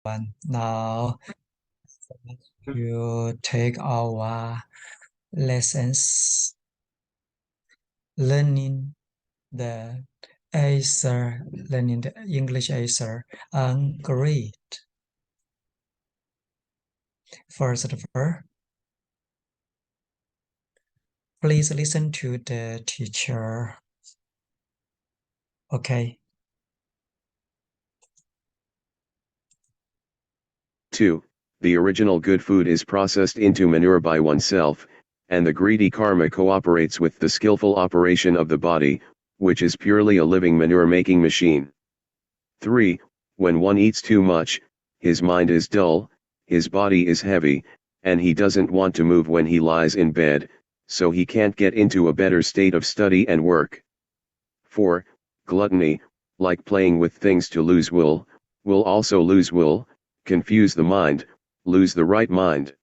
Now you take our lessons, learning the answer, learning the English answer, and greed. First of all, please listen to the teacher. Okay. 2. The original good food is processed into manure by oneself, and the greedy karma cooperates with the skillful operation of the body, which is purely a living manure-making machine. 3. When one eats too much, his mind is dull, his body is heavy, and he doesn't want to move when he lies in bed, so he can't get into a better state of study and work. 4. Gluttony, like playing with things to lose will also lose will, confuse the mind, lose the right mind.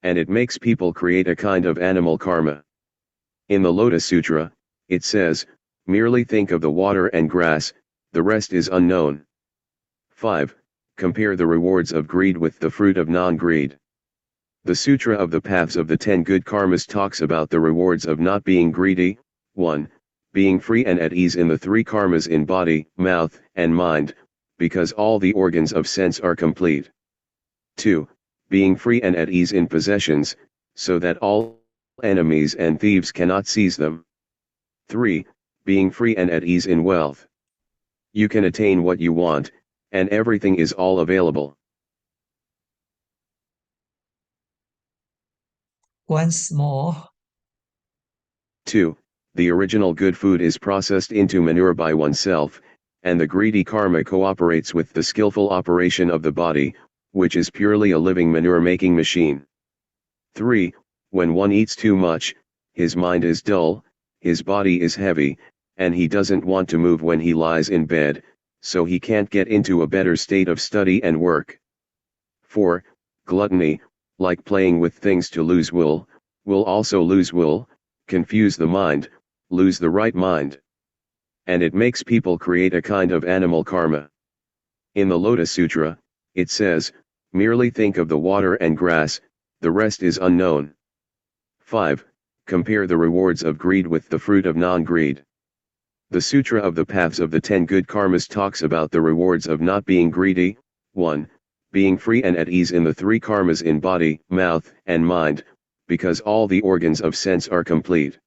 And it makes people create a kind of animal karma. In the Lotus Sutra, it says, merely think of the water and grass, the rest is unknown. 5. Compare the rewards of greed with the fruit of non-greed. The Sutra of the Paths of the 10 Good Karmas talks about the rewards of not being greedy. 1. Being free and at ease in the 3 karmas in body, mouth, and mind, because all the organs of sense are complete. 2. Being free and at ease in possessions, so that all enemies and thieves cannot seize them. 3. Being free and at ease in wealth. You can attain what you want, and everything is all available. Once more. 2. The original good food is processed into manure by oneself, and the greedy karma cooperates with the skillful operation of the body, which is purely a living manure-making machine. 3. When one eats too much, his mind is dull, his body is heavy, and he doesn't want to move when he lies in bed, so he can't get into a better state of study and work. 4. Gluttony, like playing with things to lose will also lose will, confuse the mind, lose the right mind. And it makes people create a kind of animal karma. In the Lotus Sutra, it says, merely think of the water and grass, the rest is unknown. 5. Compare the rewards of greed with the fruit of non-greed. The Sutra of the Paths of the 10 Good Karmas talks about the rewards of not being greedy. 1. Being free and at ease in the 3 karmas in body, mouth, and mind, because all the organs of sense are complete.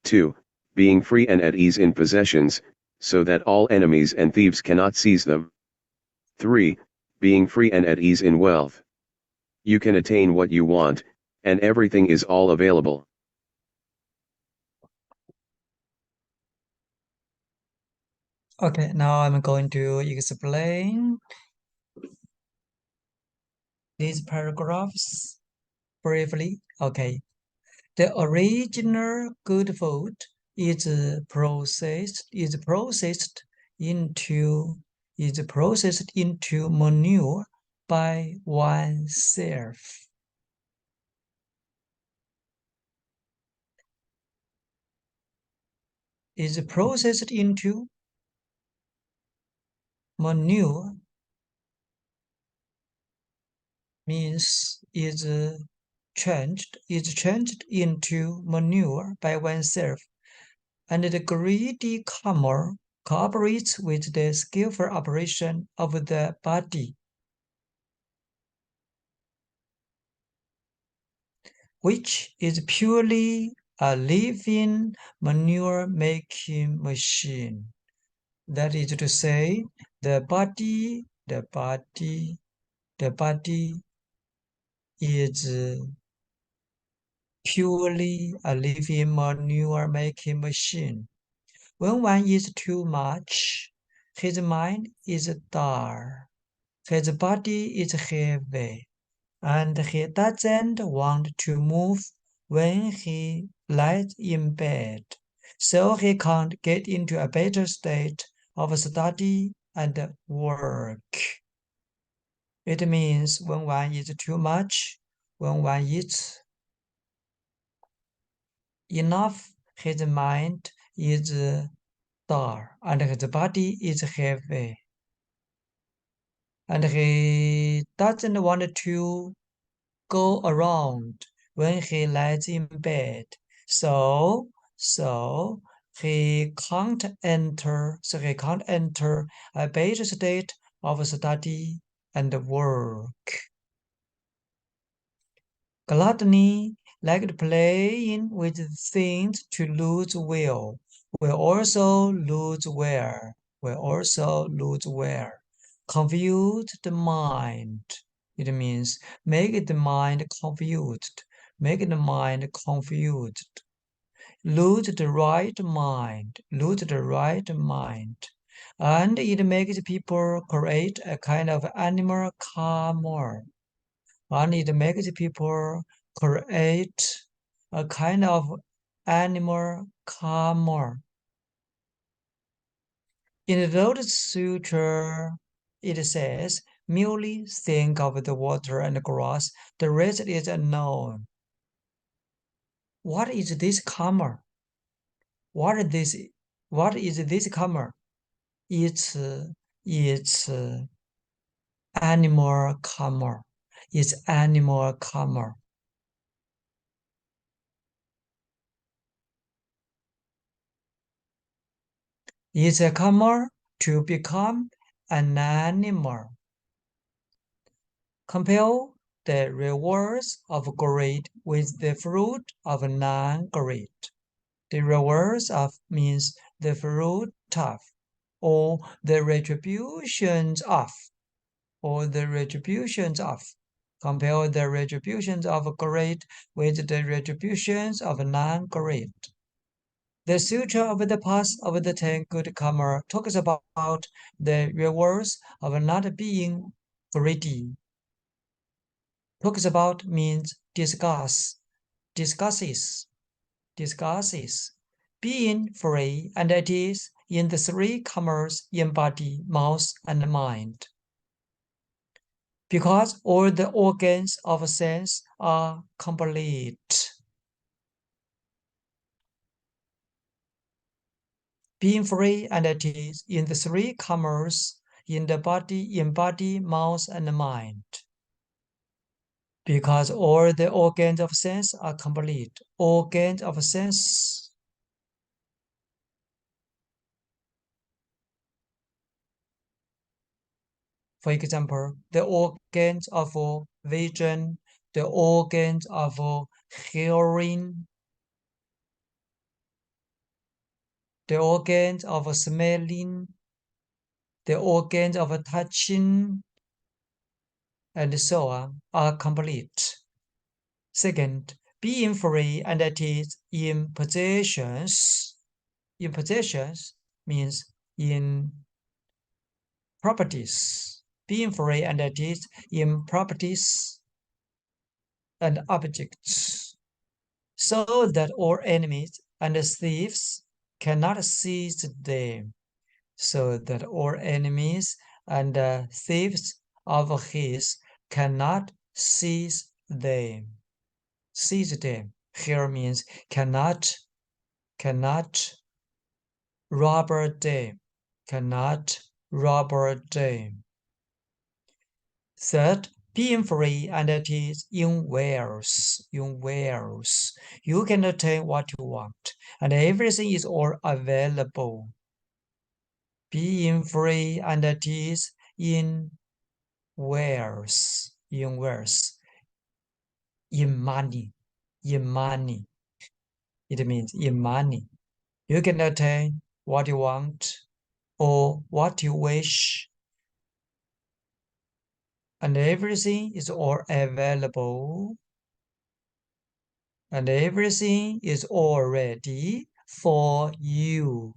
2. Being free and at ease in possessions, so that all enemies and thieves cannot seize them. 3. Being free and at ease in wealth. You can attain what you want, and everything is all available. Okay, now I'm going to explain these paragraphs briefly. Okay. The original good food is processed into manure by oneself. Is processed into manure means is changed into manure by oneself, and the greedy karma cooperates with the skillful operation of the body, which is purely a living manure-making machine. That is to say, the body is purely a living manure-making machine. When one eats too much, his mind is dull, his body is heavy, and he doesn't want to move when he lies in bed, so he can't get into a better state of study and work. It means when one eats too much, when one eats enough, his mind is dull and his body is heavy. and he doesn't want to go around when he lies in bed. So he can't enter. So he can't enter a better state of study and work. Gluttony, like playing with things to lose will also lose wear. Confuse the mind. It means make the mind confused. Lose the right mind. And it makes people create a kind of animal karma. And it makes people create a kind of animal karma. In the Lotus Sutra, it says, merely think of the water and the grass, the rest is unknown. What is this karma? What is this karma? It's animal karma. It's animal karma. It's a karma to become an animal. Compare the rewards of greed with the fruit of non-greed. The rewards of means the fruit of, or the retributions of, Compare the retributions of greed with the retributions of non-greed. The Sutra of the Path of the Ten Good Karma talks about the rewards of not being greedy. Talks about means discusses. Being free and at ease in the three karmas in body, mouth, and mind. Because all the organs of sense are complete. Being free and at ease in the three karmas in body, mouth, and mind. Because all the organs of sense are complete. Organs of sense. For example, the organs of vision, the organs of hearing, the organs of smelling, the organs of touching, and so on, are complete. Second, being free and at ease in possessions. In possessions means in properties. Being free and at ease in properties and objects, so that all enemies and thieves cannot seize them. So that all enemies and thieves of his cannot seize them. Seize them here means cannot rob them. Third, being free and at ease in wealth. You can attain what you want, and everything is all available. Being free and at ease in wealth, in money. It means in money. You can attain what you want or what you wish, and everything is all available, and everything is all ready for you.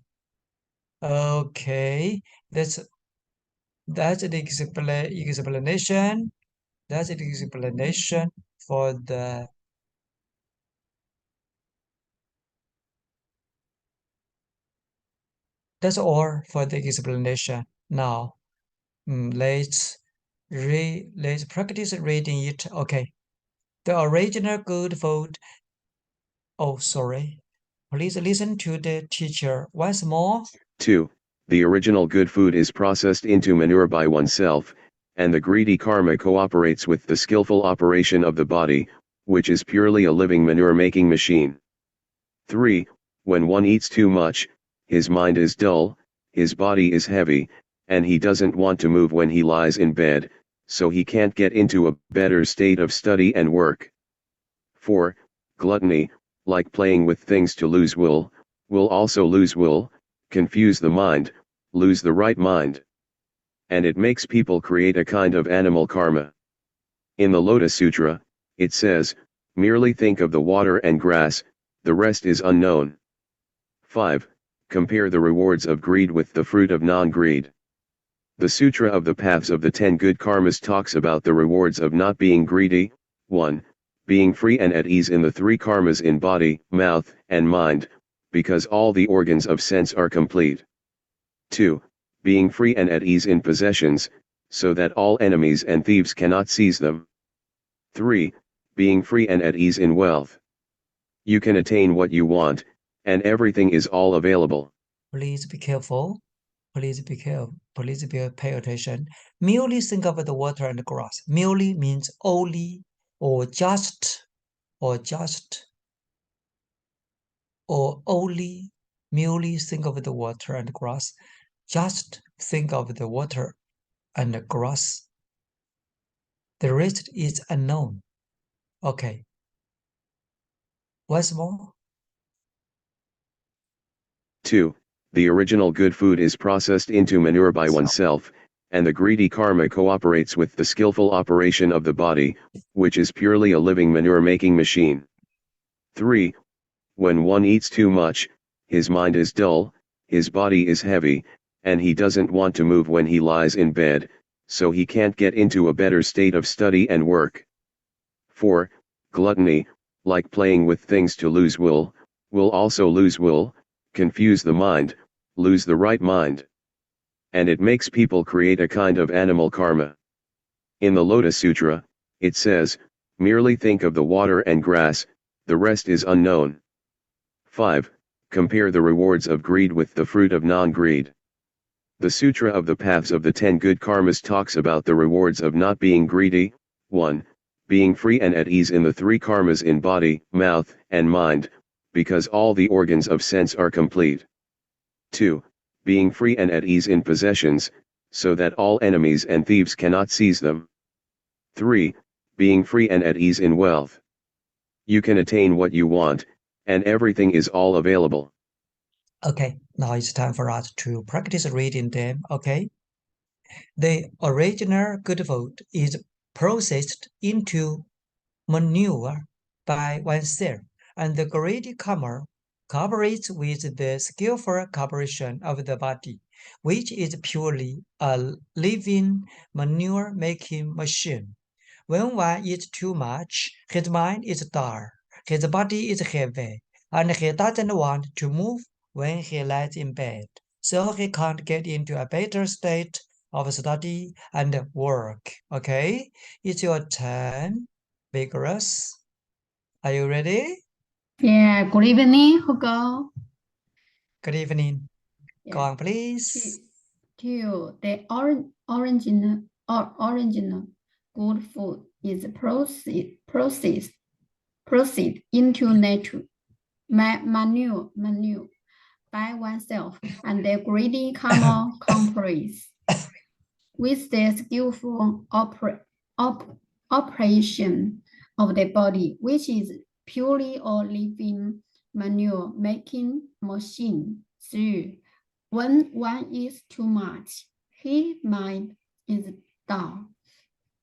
Okay, that's the explanation. That's the explanation for the. That's all for the explanation. Now, let's practice reading it. Okay. The original good food. Oh, sorry. Please listen to the teacher once more. 2. The original good food is processed into manure by oneself, and the greedy karma cooperates with the skillful operation of the body, which is purely a living manure-making machine. 3. When one eats too much, his mind is dull, his body is heavy, and he doesn't want to move when he lies in bed, so he can't get into a better state of study and work. 4. Gluttony, like playing with things to lose will also lose will, confuse the mind, lose the right mind. And it makes people create a kind of animal karma. In the Lotus Sutra, it says, merely think of the water and grass, the rest is unknown. 5. Compare the rewards of greed with the fruit of non-greed. The Sutra of the Paths of the 10 Good Karmas talks about the rewards of not being greedy. 1. Being free and at ease in the 3 karmas in body, mouth, and mind, because all the organs of sense are complete. 2. Being free and at ease in possessions, so that all enemies and thieves cannot seize them. 3. Being free and at ease in wealth. You can attain what you want, and everything is all available. Please be careful. Please be careful. Please pay attention. Merely think of the water and the grass. Merely means only, or just, or only. Merely think of the water and the grass. Just think of the water and the grass. The rest is unknown. Okay. Once more. 2. The original good food is processed into manure by oneself, and the greedy karma cooperates with the skillful operation of the body, which is purely a living manure-making machine. 3. When one eats too much, his mind is dull, his body is heavy, and he doesn't want to move when he lies in bed, so he can't get into a better state of study and work. 4. Gluttony, like playing with things to lose will also lose will, confuse the mind, lose the right mind. And it makes people create a kind of animal karma. In the Lotus Sutra, it says, merely think of the water and grass, the rest is unknown. 5. Compare the rewards of greed with the fruit of non-greed. The Sutra of the Paths of the 10 Good Karmas talks about the rewards of not being greedy. 1. Being free and at ease in the 3 karmas in body, mouth, and mind, because all the organs of sense are complete. 2. Being free and at ease in possessions, so that all enemies and thieves cannot seize them. 3. Being free and at ease in wealth. You can attain what you want, and everything is all available. Okay, now it's time for us to practice reading them, okay? The original good food is processed into manure by oneself, and the greedy karma cooperates with the skillful cooperation of the body, which is purely a living manure-making machine. When one eats too much, his mind is dull, his body is heavy, and he doesn't want to move when he lies in bed, so he can't get into a better state of study and work. Okay, it's your turn, vigorous. Are you ready? Yeah, good evening, Hugo. Good evening. Go Yeah. on, please. Two, the original good food is processed into nature, manure by oneself, and the greedy karma complex with the skillful operation of the body, which is purely a living manure-making machine. 3. When one eats too much, his mind is dull.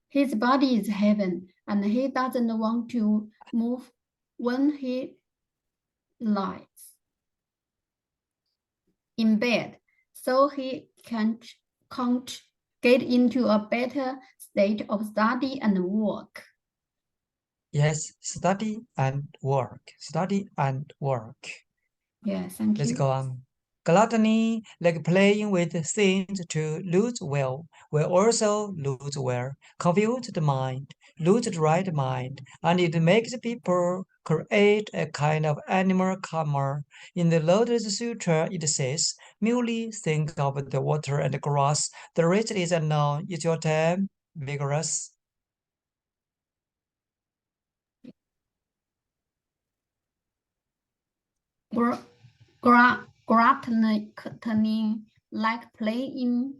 His body is heavy, and he doesn't want to move when he lies in bed, so he can't get into a better state of study and work. Yes, study and work. Study and work. Yes, thank you. Let's go on. Gluttony, like playing with things to lose will also lose will, confuse the mind, lose the right mind, and it makes people create a kind of animal karma. In the Lotus Sutra, it says, merely think of the water and the grass, the rest is unknown. It's your turn. vigorous. Gluttony, like playing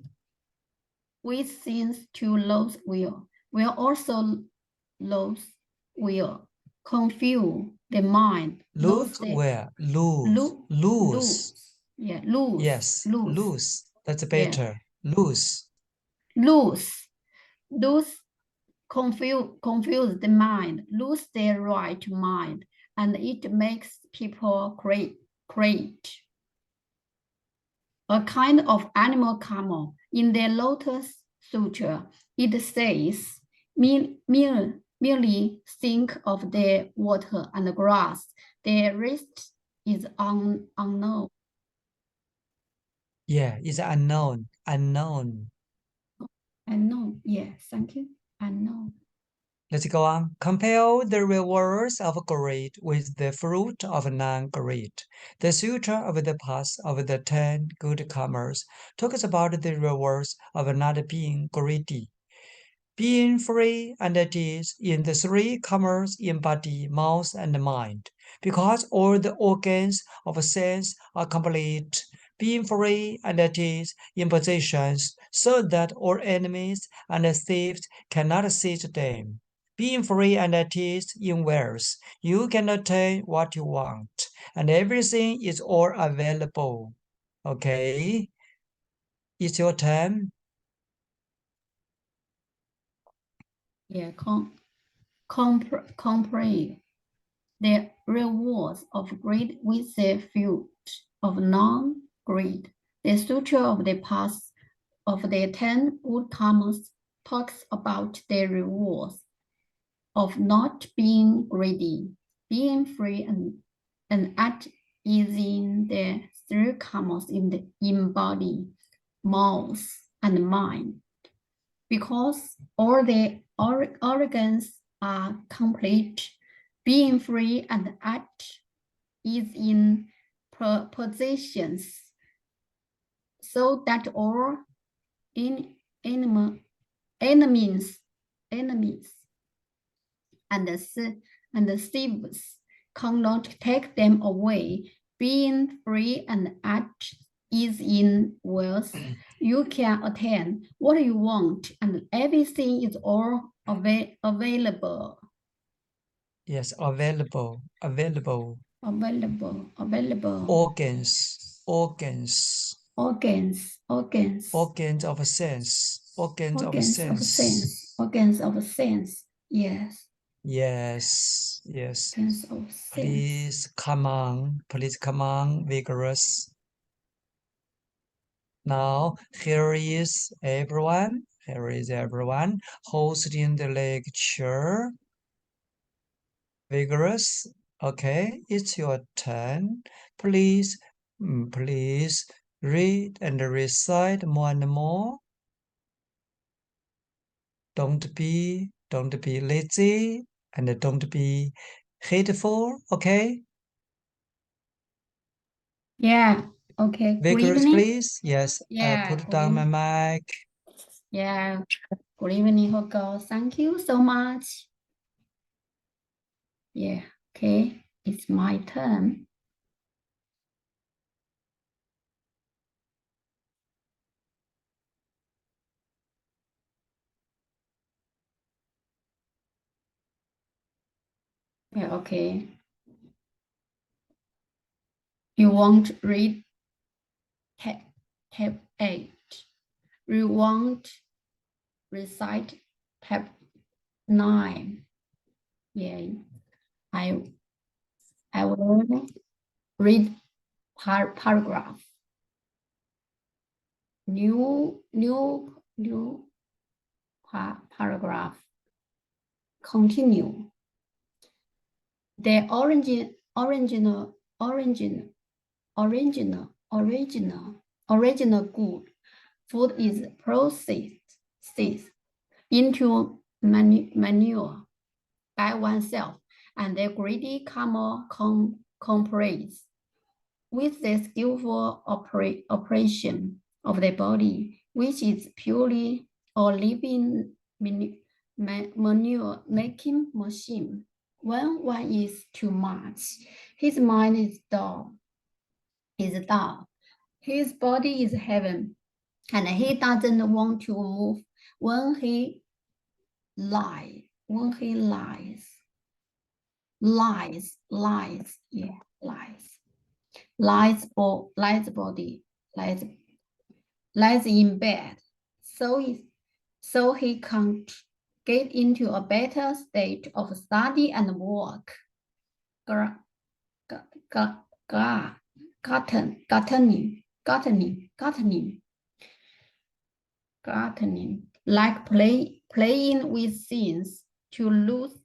with things to lose will also lose will, confuse the mind, Lose the, where? Lose. Yeah, lose. Yes, lose. That's Yeah. better. Lose. Lose. Confuse the mind, lose their right mind, and it makes people create a kind of animal karma. In the Lotus Sutra, it says, merely think of the water and the grass. The rest is unknown. Yeah, it's unknown. Unknown. Unknown. Yeah, thank you. Unknown. Let's go on. Compare the rewards of greed with the fruit of non-greed. The Sutra of the Path of the 10 Good Karmas talks about the rewards of not being greedy, being free and at ease in the 3 karmas in body, mouth, and mind, because all the organs of sense are complete, being free and at ease in possessions, so that all enemies and thieves cannot seize them. Being free and at ease in wealth, you can attain what you want, and everything is all available. Okay, it's your turn. Yeah, compare the rewards of greed with the fruit of non-greed. The Sutra of the Path of the 10 Good Karmas talks about the rewards of not being greedy, being free and at ease in the 3 karmas in body, mouth, and mind. Because all the organs are complete, being free and at ease in positions, so that all enemies and the thieves cannot take them away. Being free and at ease in wealth, you can attain what you want, and everything is all available. Yes, available. Available. Organs of sense. Organs of sense. Yes. Yes. Organs of sense. Please come on, vigorous. Now, here is everyone hosting the lecture. Vigorous. Okay, it's your turn. Please read and recite more and more. Don't be lazy and don't be hateful, okay? Yeah, okay. Vigorous, please. Yes, I put down my mic. Yeah, good evening, Hogo. Thank you so much. Yeah, okay, it's my turn. Yeah, okay. You won't read tab 8. You won't recite tab 9. Yeah, I will read paragraph. New paragraph. Continue. The original good food is processed into manure by oneself, and the greedy karma complies with the skillful operation of the body, which is purely a living manure-making machine. When one is too much, his mind is dull. His body is heaven, and he doesn't want to move when he lies. Lies in bed, so he can't get into a better state of study and work. Gluttony, like playing with sins to lose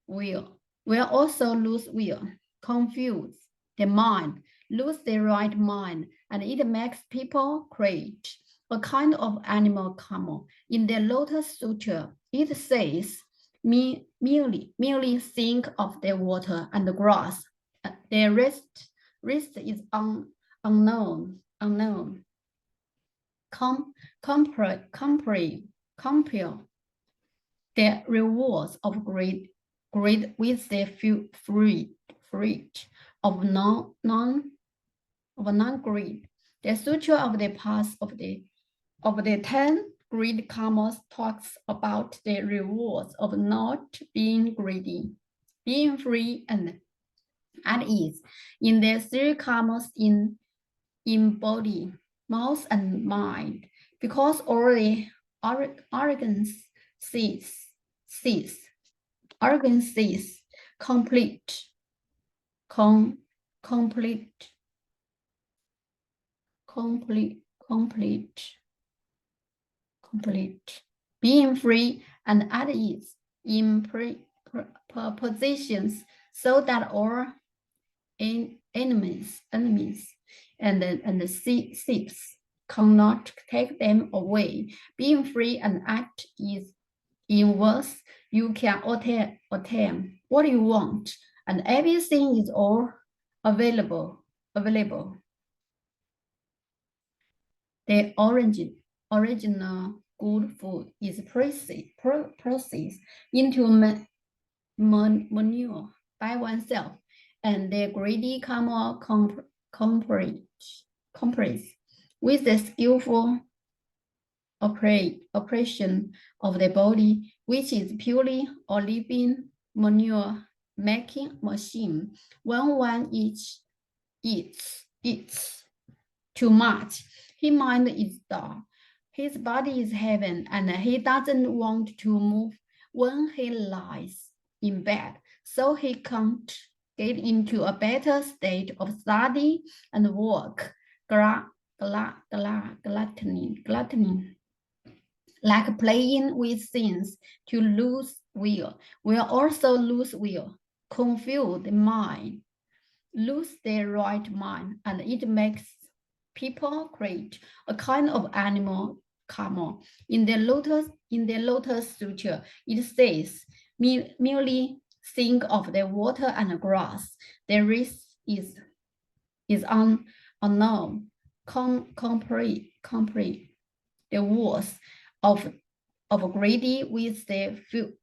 will also lose will, confuse the mind, lose the right mind, and it makes people create a kind of animal karma. In the Lotus Sutra, it says, merely think of the water and the grass. The rest is unknown. Compare the rewards of greed with the fruit of non-greed. The Sutra of the Path of the 10 greed karmas talks about the rewards of not being greedy, being free and at ease in the 3 karmas in body, mouth, and mind, because all the arrogance cease, complete. Being free and at ease in positions, so that all enemies and the thieves cannot take them away. Being free and at ease in words, you can attain what you want, and everything is all available. The original good food is processed into manure by oneself, and the greedy karma completes with the skillful operation of the body, which is purely a living manure-making machine. When one eats too much, his mind is dull, his body is heaven, and he doesn't want to move when he lies in bed, so he can't get into a better state of study and work. Gluttony, like playing with things to lose will also lose will, confuse the mind, lose their right mind, and it makes people create a kind of animal karma. In the Lotus Sutra, it says, merely think of the water and the grass. The rest is unknown. Complete the words of greedy with the fruit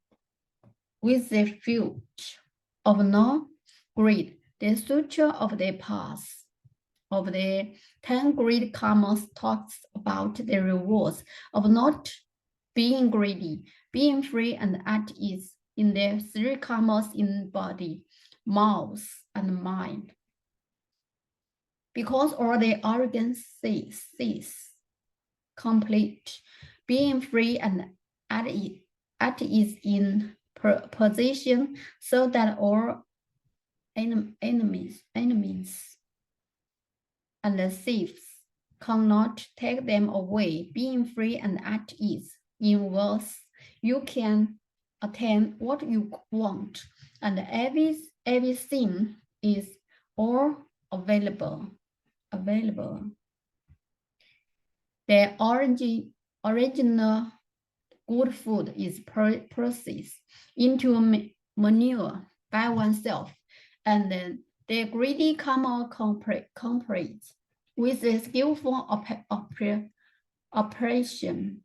of no greed. The Sutra of the Path of the 10 greed karmas talks about the rewards of not being greedy, being free and at ease in the 3 karmas in body, mouth, and mind. Because all the arrogance cease, complete, being free and at ease in position, so that all enemies and the thieves cannot take them away. Being free and at ease in words, you can attain what you want, and everything is all available. The original good food is processed into manure by oneself, and then the greedy karma completes with the skillful operation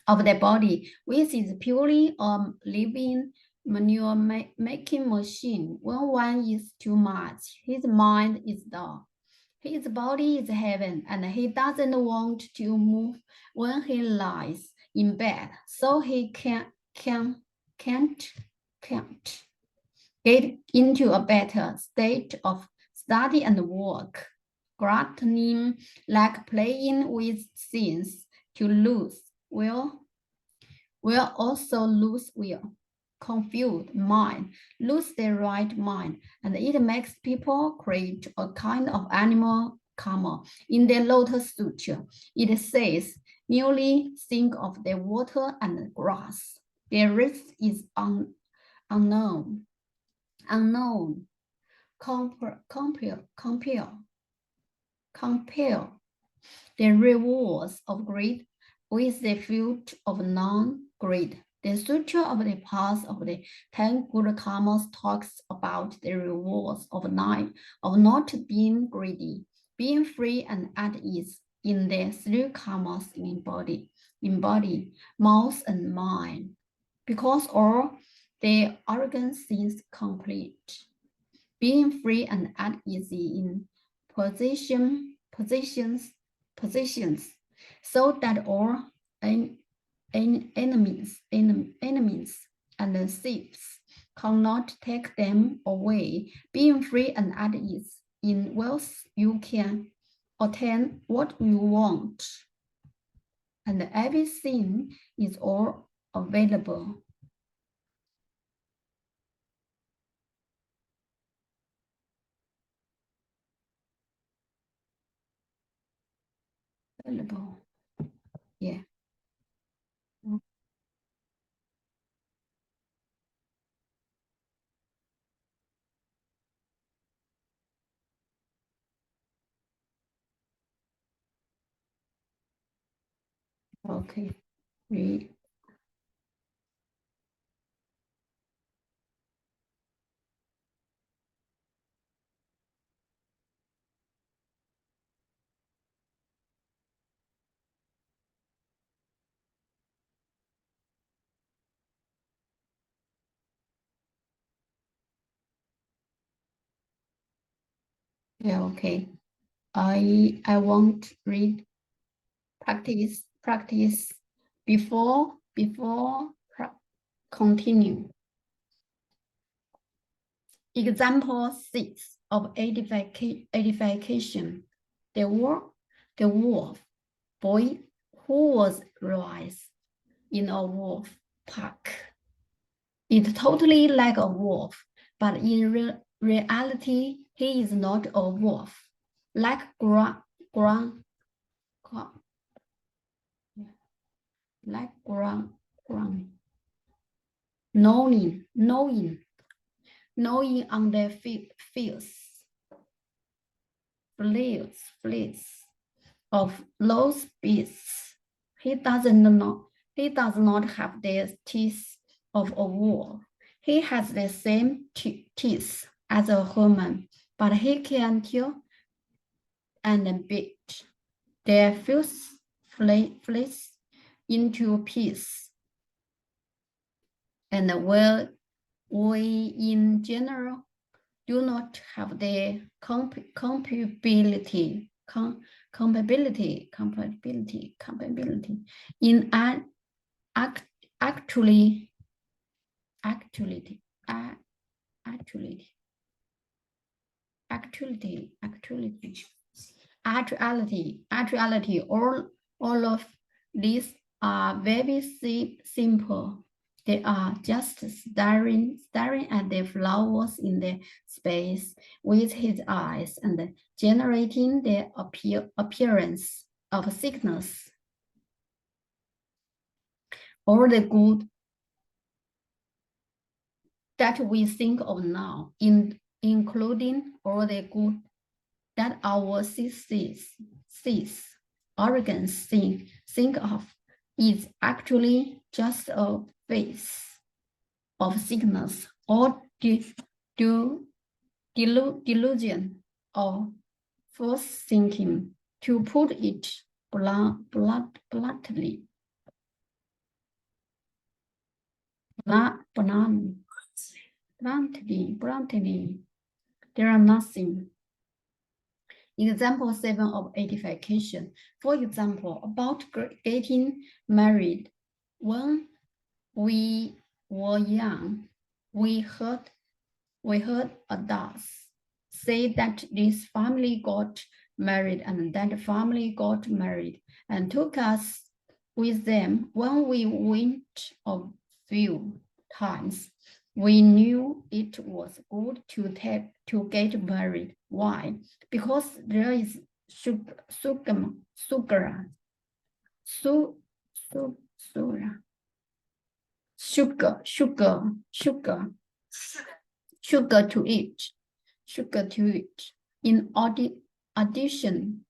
of the body, which is purely a living manure-making machine. When one is too much, his mind is dull. His body is heaven, and he doesn't want to move when he lies in bed, so he can't get into a better state of study and work. Gluttony, like playing with things to lose, will also lose will. Confused mind, lose their right mind, and it makes people create a kind of animal karma. In the Lotus Sutra, it says, merely think of the water and the grass. The rest is unknown. Compare the rewards of greed with the fruit of non-greed. The Sutra of the Path of the 10 Good Karmas talks about the rewards of not being greedy, being free and at ease in the 3 karmas in body, mouth, and mind, because all the organ seems complete. Being free and at ease in positions, so that all enemies and thieves cannot take them away. Being free and at ease in wealth, you can attain what you want, and everything is all available. Yeah. Okay. Read. Yeah, okay. I want to read practice before continue. Example 6 of edification. The wolf boy who was raised in a wolf pack. It's totally like a wolf, but in reality, he is not a wolf. Like knowing on the fleas of those beasts. He does not have the teeth of a wolf. He has the same teeth as a human, but he can kill and beat their flesh into pieces. And where we in general do not have the compatibility in actuality, all of these are very simple. They are just staring at the flowers in the space with his eyes and generating the appearance of sickness. All the good that we think of now, including all the good that our organs think of, is actually just a phase of sickness or delusion or false thinking, to put it bluntly. bluntly, there are nothing. Example 7 of edification. For example, about getting married. When we were young, we heard adults say that this family got married and that family got married and took us with them. When we went a few times, we knew it was good to get married. Why? Because there is sugar to it. In addition,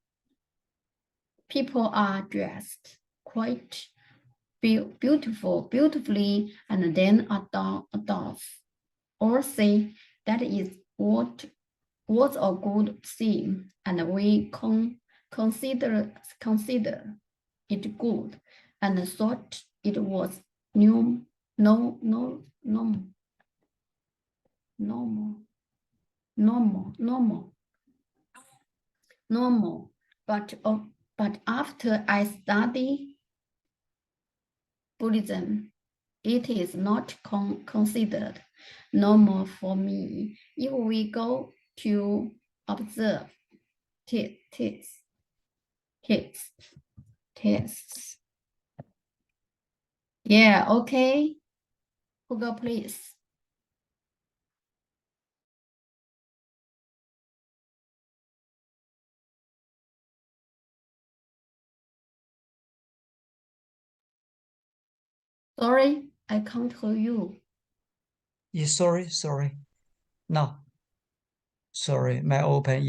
people are dressed quite beautifully, and then adults or say that is what was a good thing, and we consider it good, and thought it was normal. But after I study Buddhism, it is not considered normal for me. If we go to observe tests. Yeah, okay. Hugo, please. Sorry, I can't hear you. Yeah, sorry. No. Sorry, my open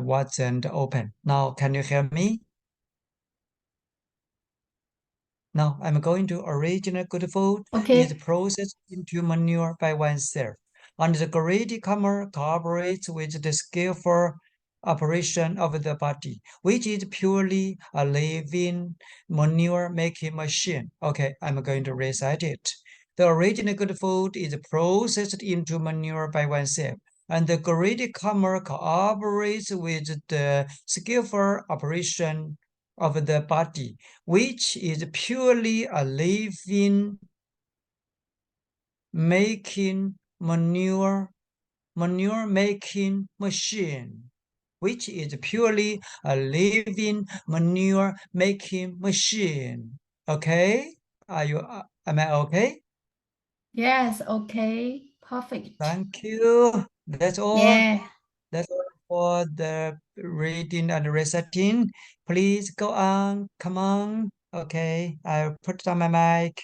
wasn't open. Now, can you hear me? Now, I'm going to original good food is processed into manure by oneself. And the greedy karma cooperates with the skillful operation of the body, which is purely a living manure-making machine. Okay, I'm going to recite it. The original good food is processed into manure by oneself, and the greedy karma cooperates with the skillful operation of the body, which is purely a living manure-making machine, which is purely a living manure-making machine. Okay? Am I okay? Yes, okay. Perfect. Thank you. That's all. Yeah. That's all for the reading and reciting. Please go on. Come on. Okay, I'll put on my mic.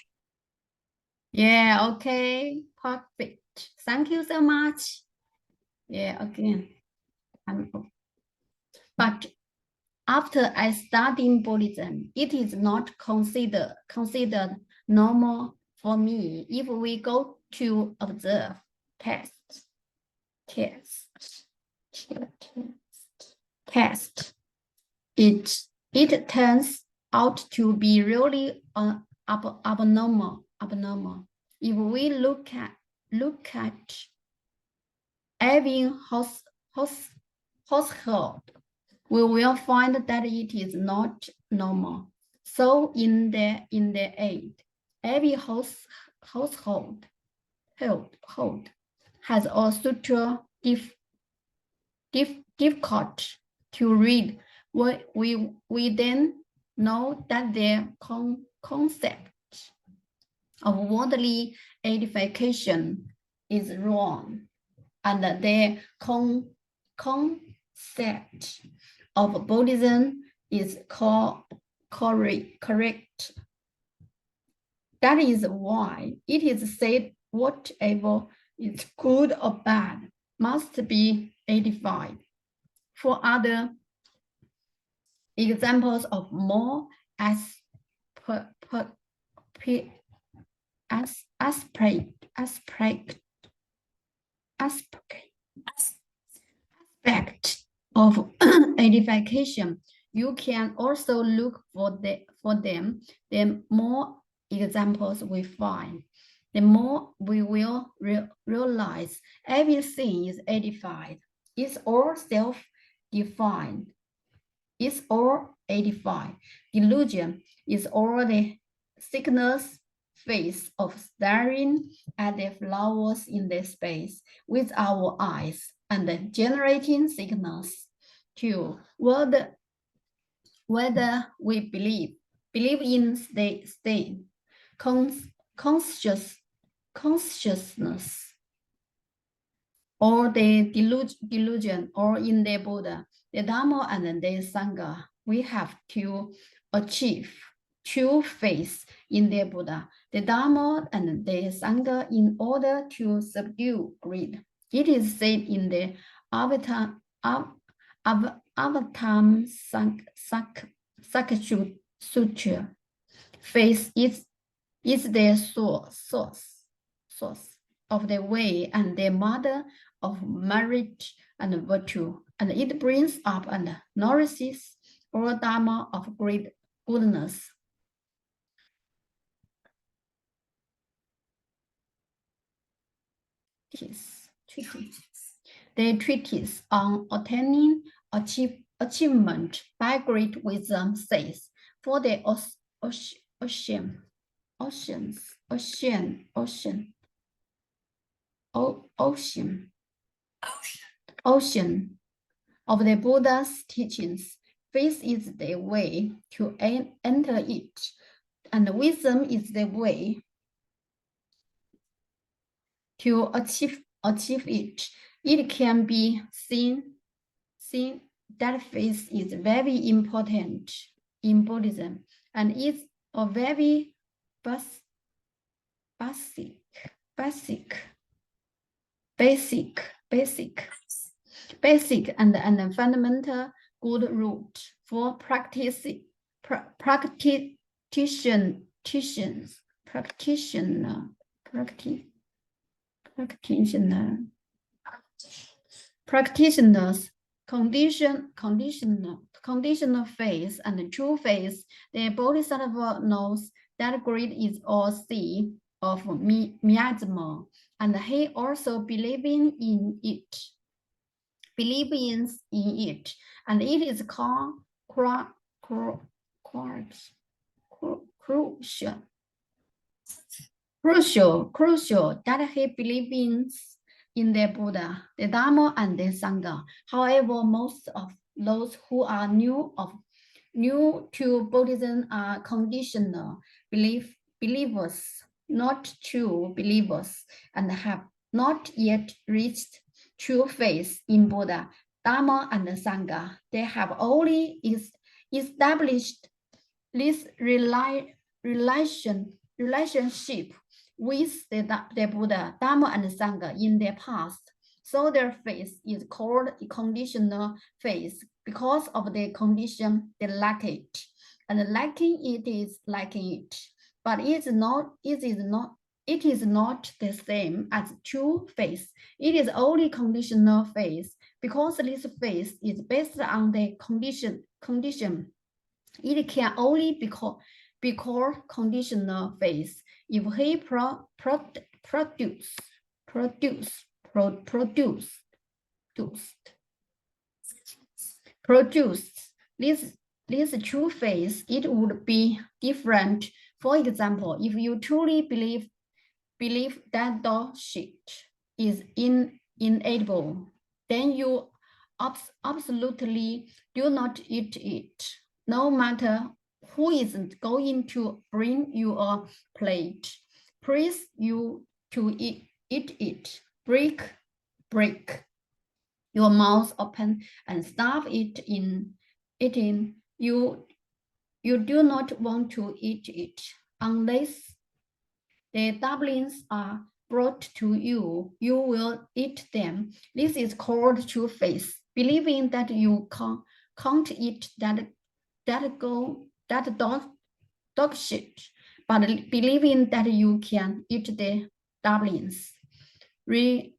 Yeah, okay. Perfect. Thank you so much. Yeah, again. But after I studied Buddhism, it is not considered normal for me. If we go to observe test, it turns out to be really abnormal. If we look at every household, we will find that it is not normal. So in the aid, every household has a sutra difficult to read. We then know that their concept of worldly edification is wrong, and their concept of Buddhism is correct. That is why it is said whatever is good or bad must be edified. For other examples of more aspect of edification, you can also look for them. The more examples we find, the more we will realize everything is edified. It's all self-defined. It's all edified. Delusion is all the sickness face of staring at the flowers in the space with our eyes and generating sickness. 2. Whether we believe in the state, consciousness, or the delusion, or in the Buddha, the Dharma and the Sangha, we have to achieve true faith in the Buddha, the Dharma and the Sangha in order to subdue greed. It is said in the Avatar Sutra, faith is the source of the way and the mother of merit and virtue, and it brings up and nourishes all dharma of great goodness. The treatise on attaining achievement by great wisdom says, for the ocean of the Buddha's teachings, faith is the way to enter it, and wisdom is the way to achieve it. It can be seen that faith is very important in Buddhism, and it's a very basic and fundamental good root for practitioner practitioners, conditional faith and true faith. The Bodhisattva knows that greed is all sea of miasma, and he also believes in it, and it is crucial that he believes in the Buddha, the Dharma, and the Sangha. However, most of those who are new to Buddhism are conditional believers, not true believers, and have not yet reached true faith in Buddha, Dharma, and the Sangha. They have only established this relationship with the Buddha, Dharma, and Sangha in the past. So their faith is called conditional faith because of the condition they lack it. And lacking it is liking it. But it is not the same as true faith. It is only conditional faith. Because this faith is based on the condition, it can only be called conditional faith if he produced this true faith, it would be different. For example, if you truly believe that dog shit is inedible, then you absolutely do not eat it, no matter who isn't going to bring you a plate. Please you to eat it. Break your mouth open and stuff it in eating. You do not want to eat it unless the dumplings are brought to you. You will eat them. This is called true faith, believing that you can't eat that dog shit, but believing that you can eat the dumplings. Rational.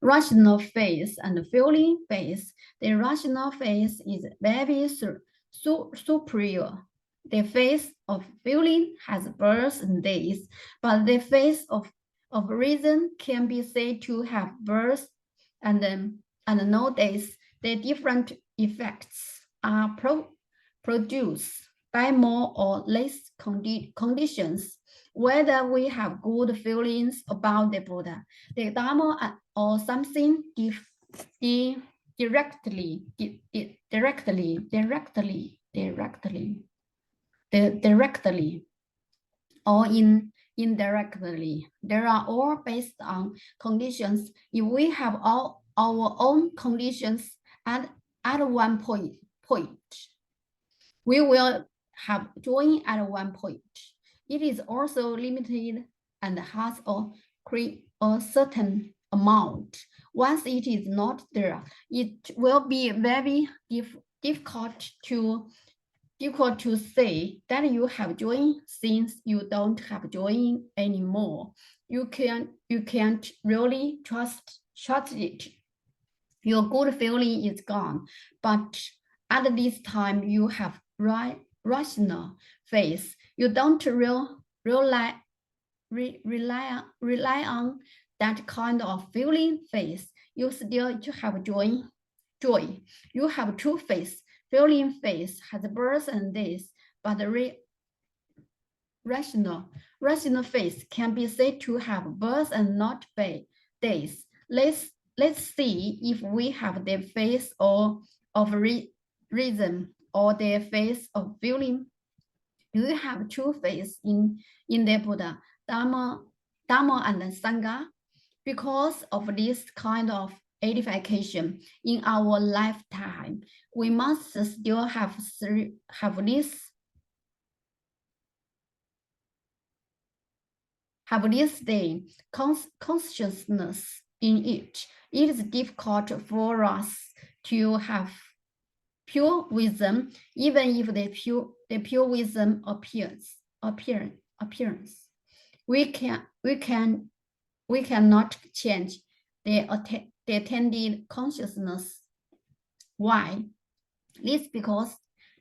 rational phase and feeling phase. The rational phase is very superior. The phase of feeling has birth and death, but the phase of reason can be said to have birth and no death. The different effects are produced by more or less conditions. Whether we have good feelings about the Buddha, the Dharma, or something directly, or indirectly, they are all based on conditions. If we have all our own conditions at one point, we will have joy at one point. It is also limited and has a certain amount. Once it is not there, it will be very difficult to say that you have joy since you don't have joy anymore. You can't really trust it. Your good feeling is gone, but at this time you have rational phase. You don't rely on that kind of feeling phase. You still have joy. You have two phase. Feeling phase has birth and death, but the rational phase can be said to have birth and not death. Let's see if we have the phase of reason or the phase of feeling. You have two phases in the Buddha, Dharma and Sangha. Because of this kind of edification in our lifetime, we must still have this day consciousness in it. It is difficult for us to have pure wisdom, even if the pure wisdom appears. We cannot change the attended consciousness. Why? This because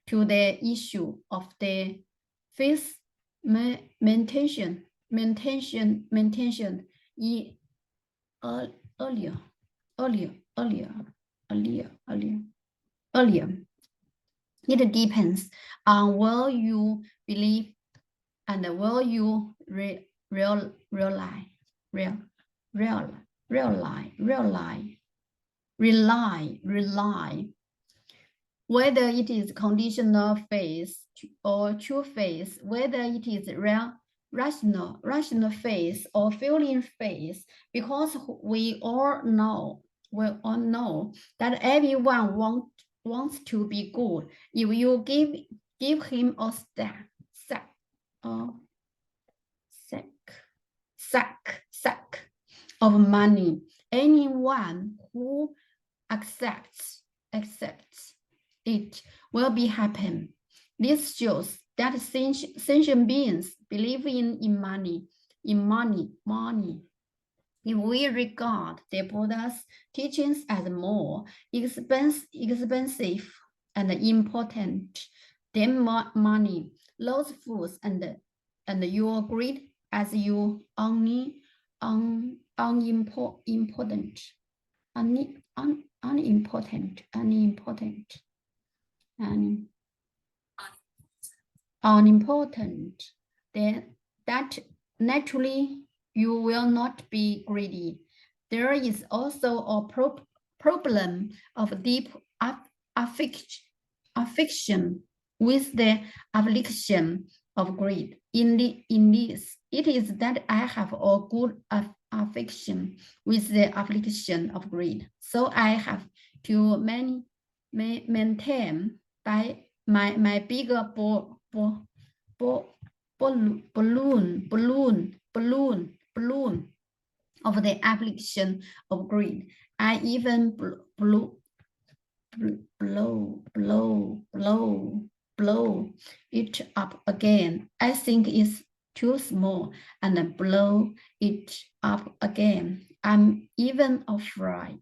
to the issue of the faith maintain earlier. It depends on where you believe and where you rely. Whether it is conditional phase or true phase, whether it is rational phase or feeling phase, because we all know that everyone wants to be good. If you give him a sack of money, anyone who accepts it will be happy. This shows that sentient beings believe in money. If we regard the Buddha's teachings as more expensive and important than money, those foods and your greed as you unimportant, then that naturally you will not be greedy. There is also a problem of deep affection with the affliction of greed. In this, it is that I have a good affection with the affliction of greed. So I have to maintain by my bigger balloon of the affliction of greed. I even blow it up again. I think it's too small and blow it up again. I'm even afraid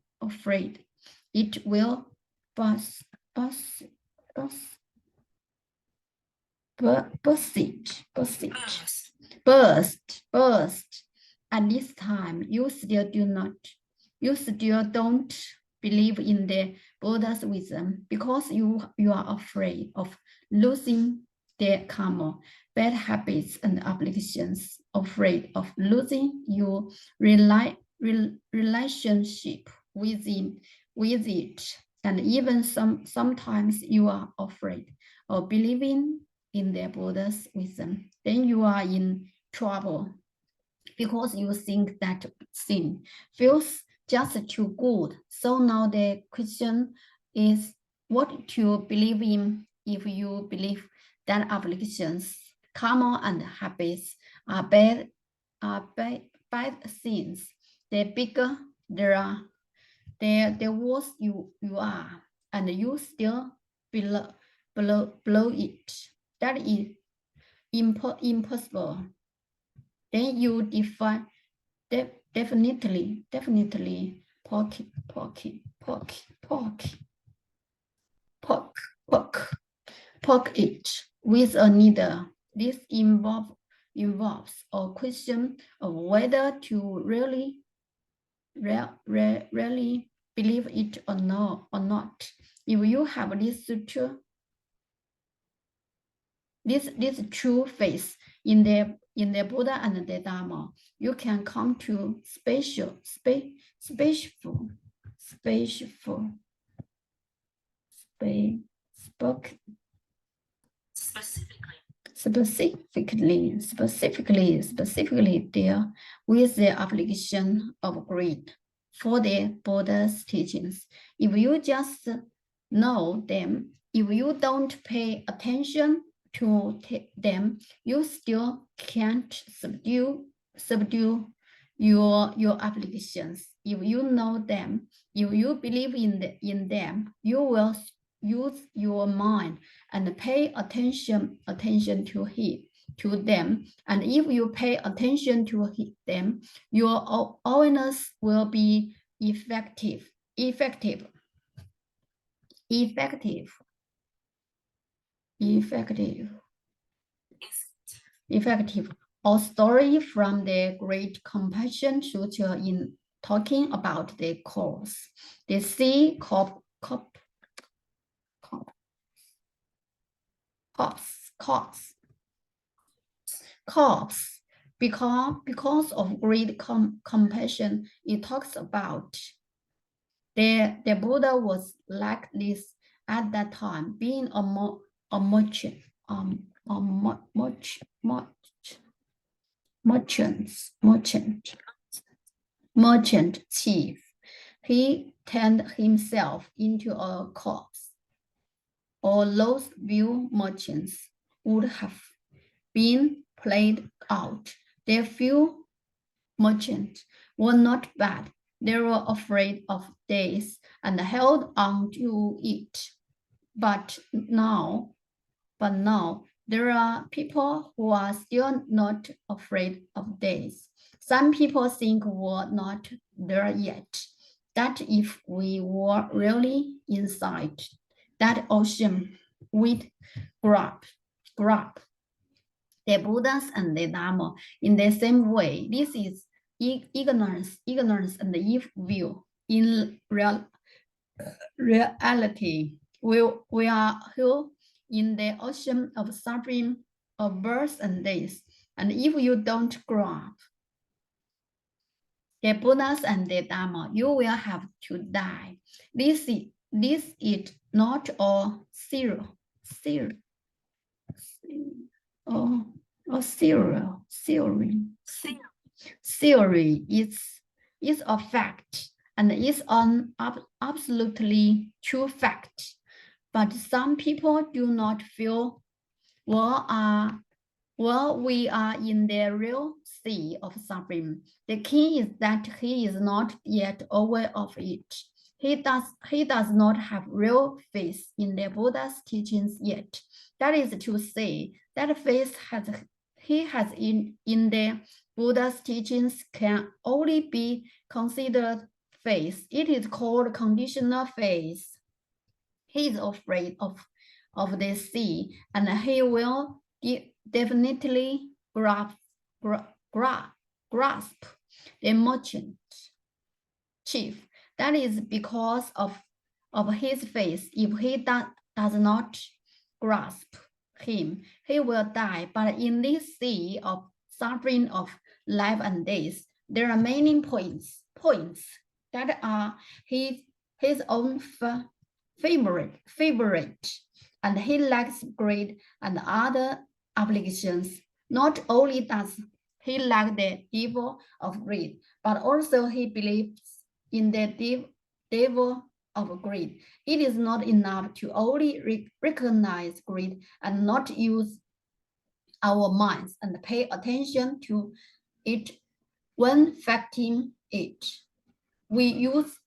it will burst. At this time, you still don't believe in the Buddha's wisdom because you are afraid of losing their karma, bad habits and obligations, afraid of losing your relationship with it. And even sometimes you are afraid of believing in the Buddha's wisdom. Then you are in trouble because you think that sin feels just too good. So now the question is what to believe in. If you believe that obligations, karma and habits are bad sins, the bigger the worse you are, and you still below it. That is impossible. Then you define definitely poke it with a needle. This involves a question of whether to really believe it or not. If you have this sutra, this true faith in the Buddha and the Dharma, you can come to specifically deal with the application of greed for the Buddha's teachings. If you just know them, if you don't pay attention to them, you still can't subdue your applications. If you know them, if you believe in them, you will use your mind and pay attention to them. And if you pay attention to them, your awareness will be effective. A story from the Great Compassion Sutra in talking about the cause. The sea corpse because of great compassion. It talks about the Buddha was like this at that time, being a merchant thief. He turned himself into a corpse. All those few merchants would have been played out. Their few merchants were not bad. They were afraid of death and held on to it. But now there are people who are still not afraid of death. Some people think we're not there yet. That if we were really inside that ocean, we'd grab the Buddhas and the Dharma in the same way. This is ignorance and evil. In reality, we are here in the ocean of suffering, of birth and death. And if you don't grab the Buddhas and the Dharma, you will have to die. This is not a theory. Theory is a fact, and is an absolutely true fact. But some people do not feel we are in the real sea of suffering. The key is that he is not yet aware of it. He does not have real faith in the Buddha's teachings yet. That is to say, that faith he has in the Buddha's teachings can only be considered faith. It is called conditional faith. He is afraid of the sea, and he will definitely grasp the merchant chief. That is because of his faith. If he does not grasp him, he will die. But in this sea of suffering of life and death, there are many points that are his own favorite, and he lacks greed and other obligations. Not only does he lack the devil of greed, but also he believes in the devil of greed. It is not enough to only recognize greed and not use our minds and pay attention to it when facting it. We use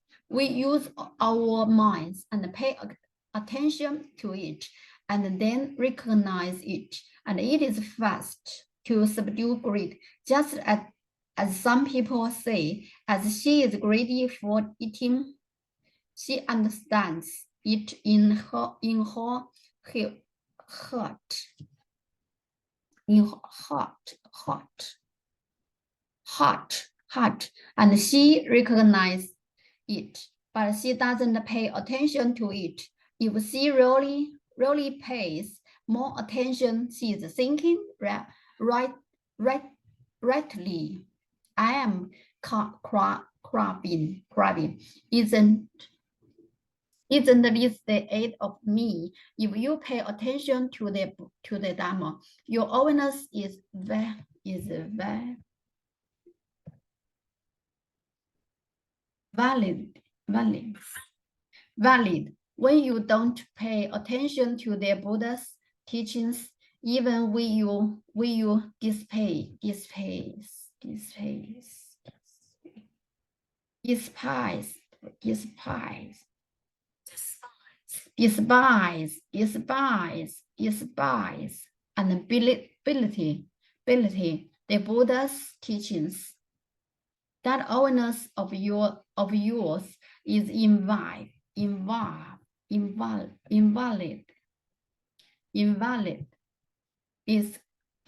our minds and pay attention to it and then recognize it. And it is fast to subdue greed, just as some people say, as she is greedy for eating, she understands it in her heart, and she recognizes it, but she doesn't pay attention to it. If she really pays more attention, she is thinking rightly. I am crabbing. Isn't this the aid of me? If you pay attention to the Dharma, your awareness is valid. When you don't pay attention to the Buddha's teachings, even when you despise and ability the Buddha's teachings, that awareness of yours is invalid.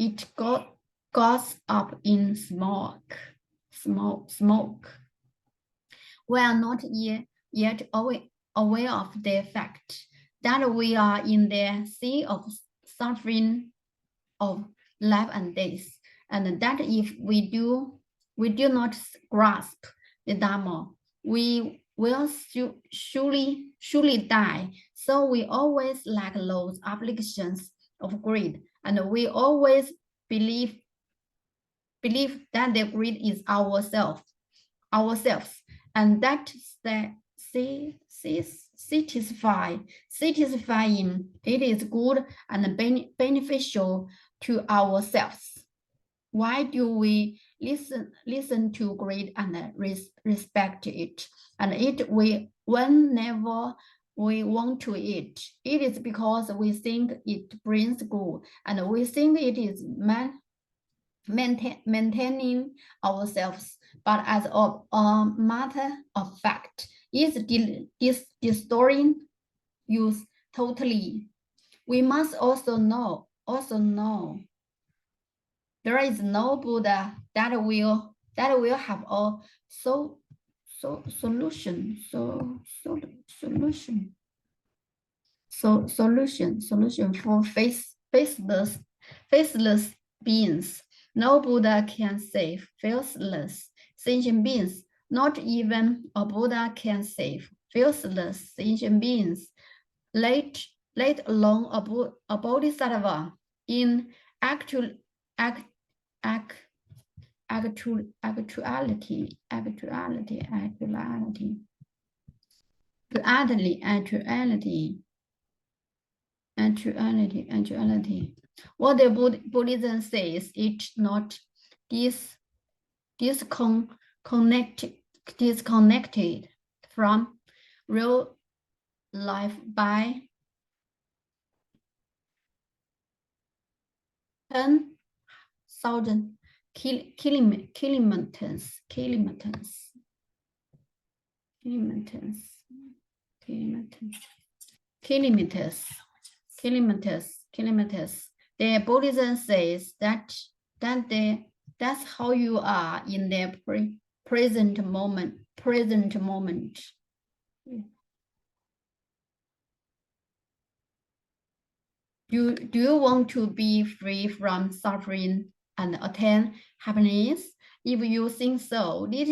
It goes up in smoke. We are not yet aware of the fact that we are in the sea of suffering of life and death, and that if we do not grasp the Dharma, we will surely die. So we always lack those obligations of greed, and we always believe that the greed is ourselves, and that satisfying. It is good and beneficial to ourselves. Why do we listen to greed and respect it, and eat whenever we want to eat? It is because we think it brings good, and we think it is maintaining ourselves. But as a matter of fact, is distorting use totally. We must also know there is no Buddha that will have a solution for faceless beings. No Buddha can save faceless sentient beings. Not even a Buddha can save faceless sentient beings, let alone a bodhisattva. In actuality, what the Buddhism says, it's not disconnected from real life by thousand kilometers. The Buddhism says that's how you are in the present moment. Do you want to be free from suffering and attain happiness? If you think so, this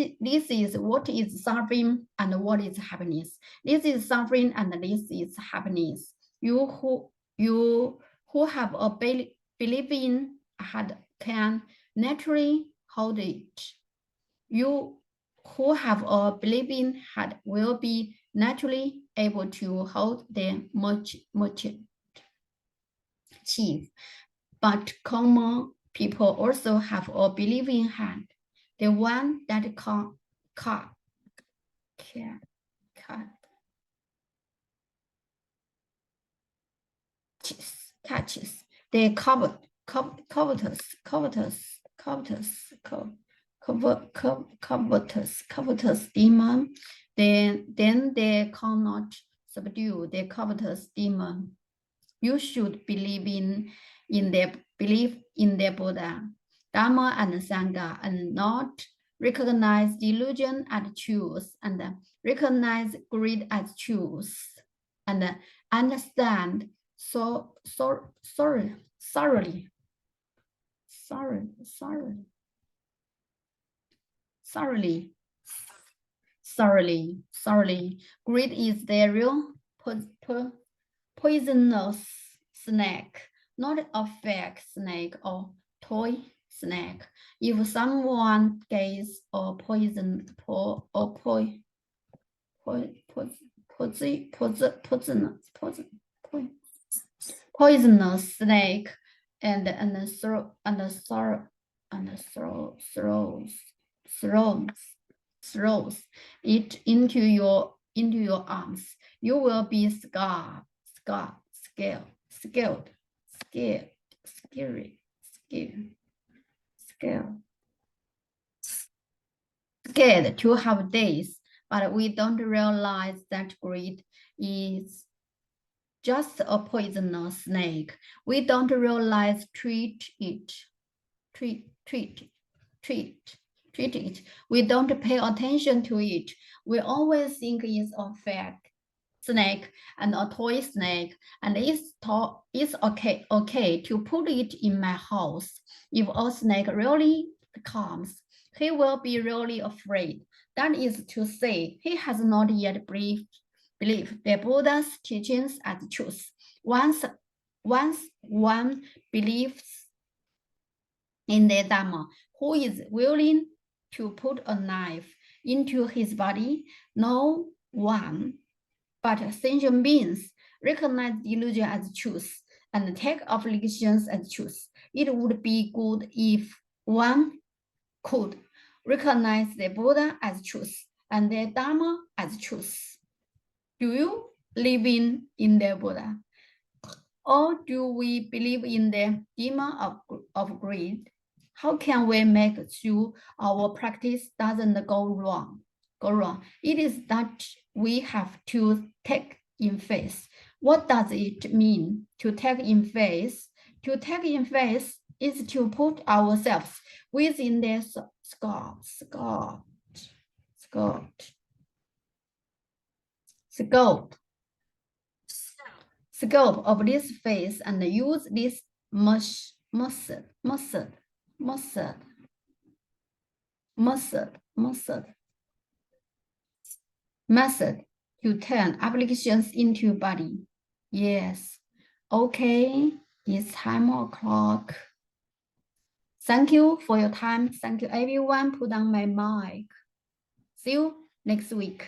is what is suffering and what is happiness. This is suffering and this is happiness. You who have a belief in heart can naturally hold it. You who have a belief in heart will be naturally able to hold the chief. But common people also have a belief in heart, the one that catches the covetous demon, then they cannot subdue the covetous demon. You should believe in the Buddha, Dharma, and Sangha, and not recognize delusion as truth, and recognize greed as truth, and understand thoroughly. Greed is the real poisonous snake, not a fake snake or toy snake. If someone gets a poisonous snake and throws it into your arms, you will be scared, to have days. But we don't realize that greed is just a poisonous snake. We don't realize treat it. We don't pay attention to it. We always think it's a fake snake and a toy snake, and it's okay to put it in my house. If a snake really comes, he will be really afraid. That is to say, he has not yet believed the Buddha's teachings as truth. Once one believes in the Dharma, who is willing to put a knife into his body, no one but sentient beings recognize delusion as truth and take afflictions as truth. It would be good if one could recognize the Buddha as truth and the Dharma as truth. Do you live in the Buddha? Or do we believe in the demon of greed? How can we make sure our practice doesn't go wrong? It is that we have to take in faith. What does it mean to take in faith? To take in faith is to put ourselves within the scope of this faith and use this method to turn applications into body. Yes. Okay, it's time o'clock. Thank you for your time. Thank you, everyone. Put on my mic. See you next week.